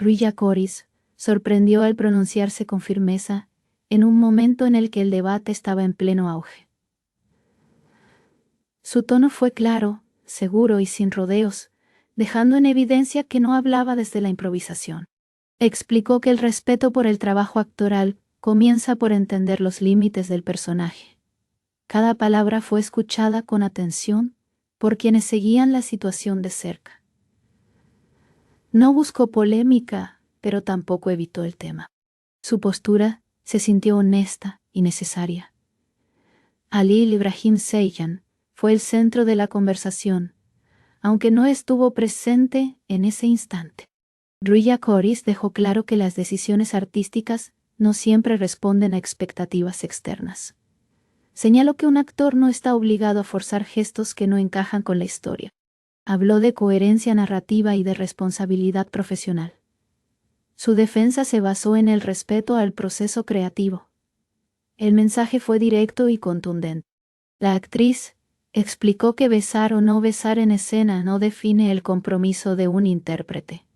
Ruya Coris sorprendió al pronunciarse con firmeza en un momento en el que el debate estaba en pleno auge. Su tono fue claro, seguro y sin rodeos, dejando en evidencia que no hablaba desde la improvisación. Explicó que el respeto por el trabajo actoral comienza por entender los límites del personaje. Cada palabra fue escuchada con atención por quienes seguían la situación de cerca. No buscó polémica, pero tampoco evitó el tema. Su postura se sintió honesta y necesaria. Halil Ibrahim Ceyhan fue el centro de la conversación, aunque no estuvo presente en ese instante. Ruya Coris dejó claro que las decisiones artísticas no siempre responden a expectativas externas. Señaló que un actor no está obligado a forzar gestos que no encajan con la historia. Habló de coherencia narrativa y de responsabilidad profesional. Su defensa se basó en el respeto al proceso creativo. El mensaje fue directo y contundente. La actriz explicó que besar o no besar en escena no define el compromiso de un intérprete.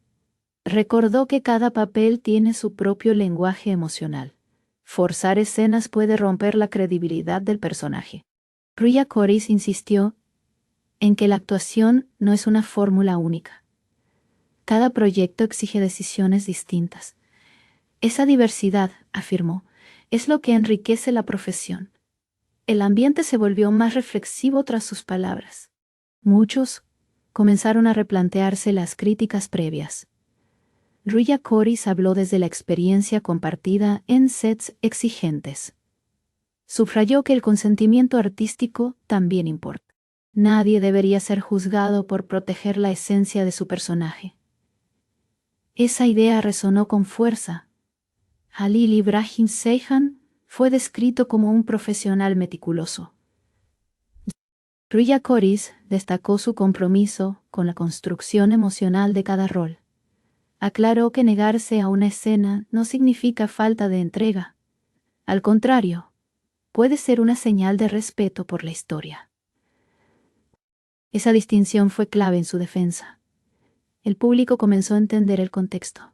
Recordó que cada papel tiene su propio lenguaje emocional. Forzar escenas puede romper la credibilidad del personaje. Ruya Coris insistió en que la actuación no es una fórmula única. Cada proyecto exige decisiones distintas. Esa diversidad, afirmó, es lo que enriquece la profesión. El ambiente se volvió más reflexivo tras sus palabras. Muchos comenzaron a replantearse las críticas previas. Ruya Coris habló desde la experiencia compartida en sets exigentes. Subrayó que el consentimiento artístico también importa. Nadie debería ser juzgado por proteger la esencia de su personaje. Esa idea resonó con fuerza. Halil Ibrahim Ceyhan fue descrito como un profesional meticuloso. Ruya Coris destacó su compromiso con la construcción emocional de cada rol. Aclaró que negarse a una escena no significa falta de entrega. Al contrario, puede ser una señal de respeto por la historia. Esa distinción fue clave en su defensa. El público comenzó a entender el contexto.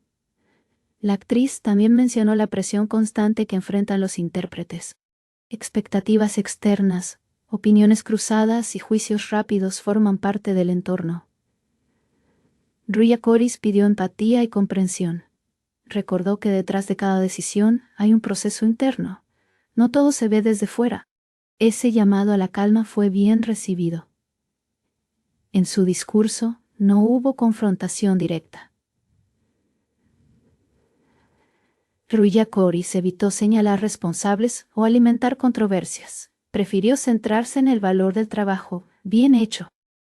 La actriz también mencionó la presión constante que enfrentan los intérpretes. Expectativas externas, opiniones cruzadas y juicios rápidos forman parte del entorno. Ruya Coris pidió empatía y comprensión. Recordó que detrás de cada decisión hay un proceso interno. No todo se ve desde fuera. Ese llamado a la calma fue bien recibido. En su discurso no hubo confrontación directa. Ruya Coris evitó señalar responsables o alimentar controversias. Prefirió centrarse en el valor del trabajo bien hecho.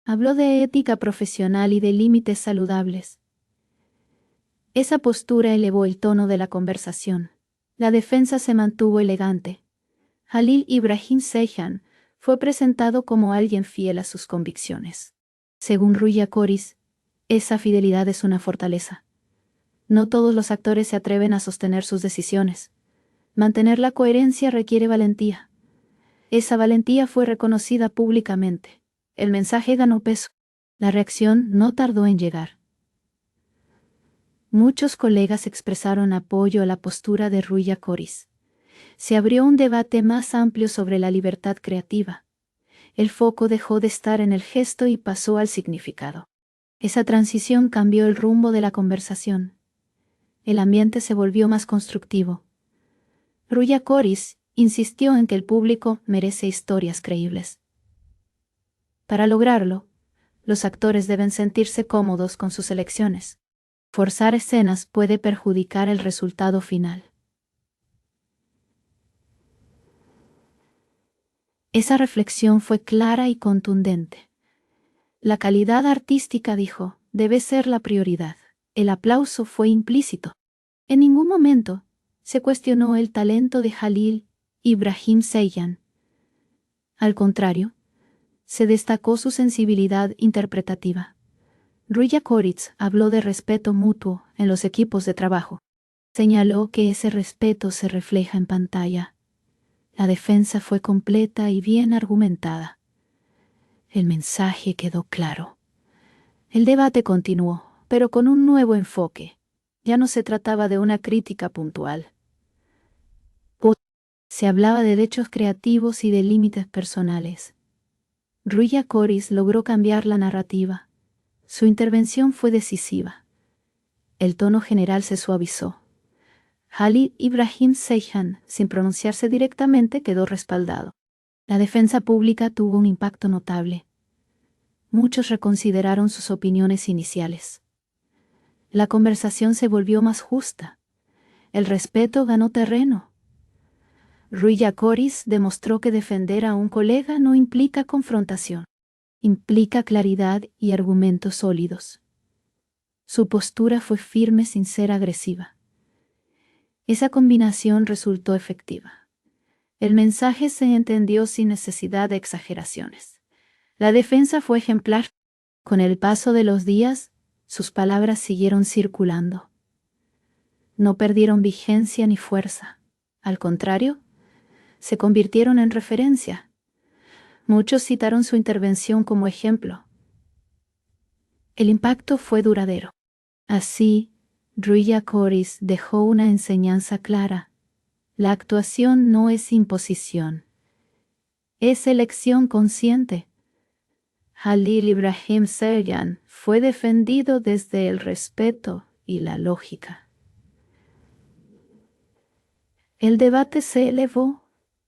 Habló de ética profesional y de límites saludables. Esa postura elevó el tono de la conversación. La defensa se mantuvo elegante. Halil Ibrahim Ceyhan fue presentado como alguien fiel a sus convicciones. Según Ruya Coris, esa fidelidad es una fortaleza. No todos los actores se atreven a sostener sus decisiones. Mantener la coherencia requiere valentía. Esa valentía fue reconocida públicamente. El mensaje ganó peso. La reacción no tardó en llegar. Muchos colegas expresaron apoyo a la postura de Ruya Coris. Se abrió un debate más amplio sobre la libertad creativa. El foco dejó de estar en el gesto y pasó al significado. Esa transición cambió el rumbo de la conversación. El ambiente se volvió más constructivo. Ruya Coris insistió en que el público merece historias creíbles. Para lograrlo, los actores deben sentirse cómodos con sus elecciones. Forzar escenas puede perjudicar el resultado final. Esa reflexión fue clara y contundente. La calidad artística, dijo, debe ser la prioridad. El aplauso fue implícito. En ningún momento se cuestionó el talento de Halil Ibrahim Ceyhan. Al contrario, se destacó su sensibilidad interpretativa. Ruya Coris habló de respeto mutuo en los equipos de trabajo. Señaló que ese respeto se refleja en pantalla. La defensa fue completa y bien argumentada. El mensaje quedó claro. El debate continuó, pero con un nuevo enfoque. Ya no se trataba de una crítica puntual. Se hablaba de derechos creativos y de límites personales. Ruya Koris logró cambiar la narrativa. Su intervención fue decisiva. El tono general se suavizó. Halil Ibrahim Ceyhan, sin pronunciarse directamente, quedó respaldado. La defensa pública tuvo un impacto notable. Muchos reconsideraron sus opiniones iniciales. La conversación se volvió más justa. El respeto ganó terreno. Ruya Koris demostró que defender a un colega no implica confrontación. Implica claridad y argumentos sólidos. Su postura fue firme sin ser agresiva. Esa combinación resultó efectiva. El mensaje se entendió sin necesidad de exageraciones. La defensa fue ejemplar. Con el paso de los días, sus palabras siguieron circulando. No perdieron vigencia ni fuerza. Al contrario, se convirtieron en referencia. Muchos citaron su intervención como ejemplo. El impacto fue duradero. Así, Ruya Koris dejó una enseñanza clara. La actuación no es imposición. Es elección consciente. Halil Ibrahim Ceyhan fue defendido desde el respeto y la lógica. El debate se elevó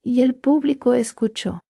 y el público escuchó.